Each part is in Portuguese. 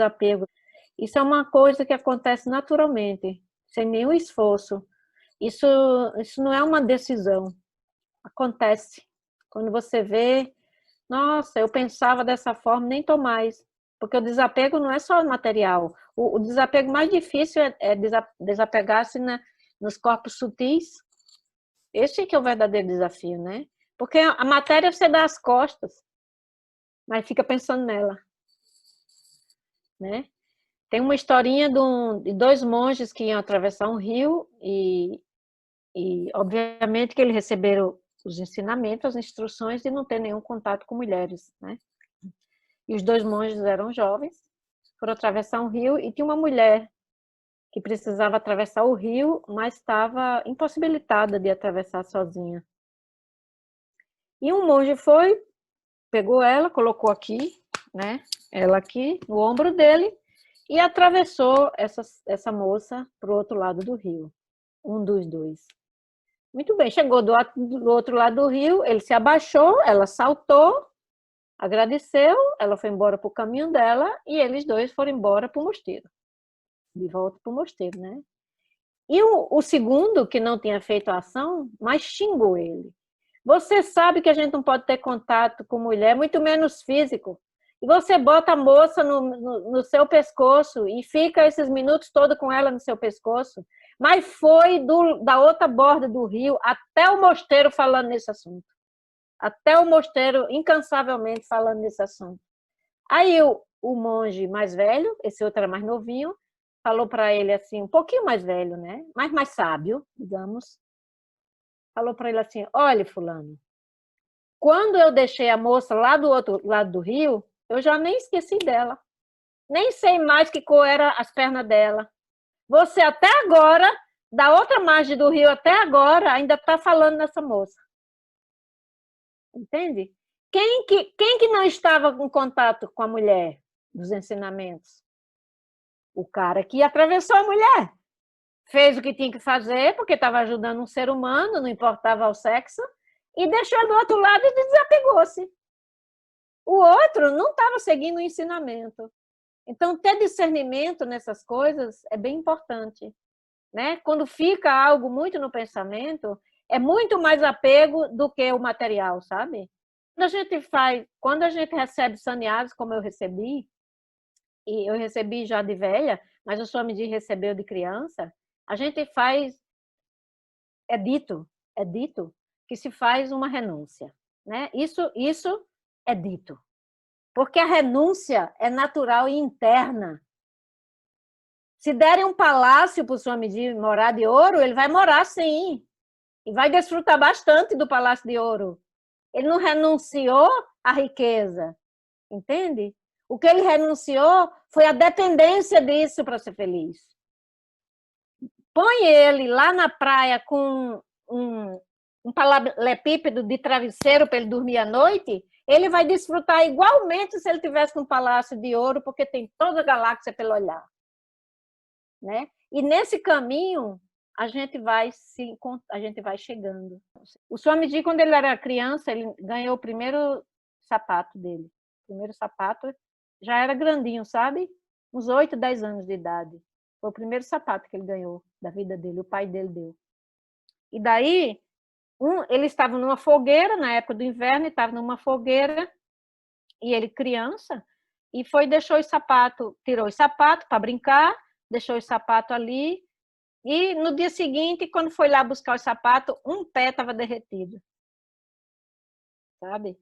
desapego. Isso é uma coisa que acontece naturalmente, sem nenhum esforço. Isso não é uma decisão, acontece. Quando você vê, nossa, eu pensava dessa forma, nem tô mais. Porque o desapego não é só material. O desapego mais difícil é desapegar-se nos corpos sutis. Esse que é o verdadeiro desafio, né? Porque a matéria você dá as costas, mas fica pensando nela, né? Tem uma historinha de dois monges que iam atravessar um rio e obviamente que eles receberam os ensinamentos, as instruções de não ter nenhum contato com mulheres, né? E os dois monges eram jovens, foram atravessar um rio e tinha uma mulher que precisava atravessar o rio, mas estava impossibilitada de atravessar sozinha. E um monge foi, pegou ela, colocou aqui, né? Ela aqui no ombro dele e atravessou essa moça para o outro lado do rio, um dos dois. Muito bem, chegou do outro lado do rio, ele se abaixou, ela saltou, agradeceu, ela foi embora para o caminho dela e eles dois foram embora para o mosteiro. De volta para o mosteiro, né? E o segundo, que não tinha feito a ação, mas xingou ele. Você sabe que a gente não pode ter contato com mulher, muito menos físico. E você bota a moça no seu pescoço e fica esses minutos todos com ela no seu pescoço. Mas foi da outra borda do rio até o mosteiro falando nesse assunto. Até o mosteiro, incansavelmente, falando nesse assunto. Aí o monge mais velho, esse outro era mais novinho, falou para ele assim, um pouquinho mais velho, né? Mas mais sábio, digamos. Falou para ele assim, olha, fulano, quando eu deixei a moça lá do outro lado do rio, eu já nem esqueci dela. Nem sei mais que cor eram as pernas dela. Você até agora, da outra margem do rio até agora, ainda está falando nessa moça. Entende? Quem que não estava em contato com a mulher dos ensinamentos? O cara que atravessou a mulher. Fez o que tinha que fazer, porque estava ajudando um ser humano, não importava o sexo, e deixou do outro lado e desapegou-se. O outro não estava seguindo o ensinamento. Então, ter discernimento nessas coisas é bem importante, né? Quando fica algo muito no pensamento, é muito mais apego do que o material, sabe? Quando a gente recebe saneados, como eu recebi, e eu recebi já de velha, mas o Swamiji recebeu de criança, a gente faz, é dito que se faz uma renúncia, né? Isso é dito. Porque a renúncia é natural e interna. Se derem um palácio para o Swamiji morar de ouro, ele vai morar sim. E vai desfrutar bastante do palácio de ouro. Ele não renunciou à riqueza, entende? O que ele renunciou foi a dependência disso para ser feliz. Põe ele lá na praia com um paralelepípedo de travesseiro para ele dormir à noite, ele vai desfrutar igualmente se ele tivesse um palácio de ouro, porque tem toda a galáxia pelo olhar. Né? E nesse caminho, a gente vai chegando. O Swamiji, quando ele era criança, ele ganhou o primeiro sapato dele. O primeiro sapato já era grandinho, sabe? Uns 8, 10 anos de idade. Foi o primeiro sapato que ele ganhou da vida dele, o pai dele deu. E daí, ele estava numa fogueira, na época do inverno, estava numa fogueira, e ele criança, e deixou o sapato, tirou o sapato para brincar, deixou o sapato ali, e no dia seguinte, quando foi lá buscar o sapato, um pé estava derretido. Sabe?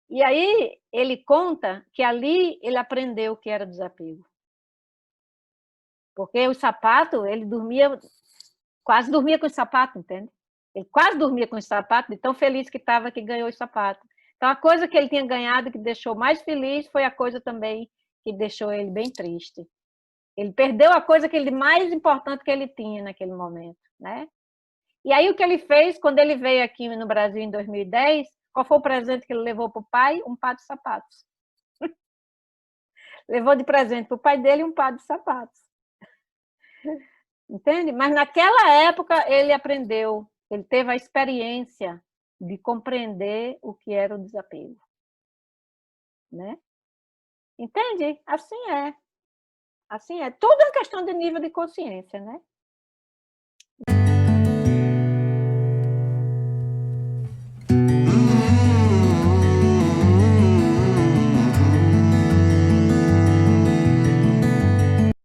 E aí ele conta que ali ele aprendeu o que era desapego. Porque o sapato, ele quase dormia com o sapato, entende? Ele quase dormia com o sapato, de tão feliz que estava que ganhou o sapato. Então, a coisa que ele tinha ganhado, que deixou mais feliz, foi a coisa também que deixou ele bem triste. Ele perdeu a coisa mais importante que ele tinha naquele momento, né? E aí, o que ele fez, quando ele veio aqui no Brasil em 2010, qual foi o presente que ele levou para o pai? Um par de sapatos. Levou de presente para o pai dele um par de sapatos. Entende? Mas naquela época ele aprendeu, ele teve a experiência de compreender o que era o desapego. Né? Entende? Assim é. Assim é. Tudo é questão de nível de consciência, né?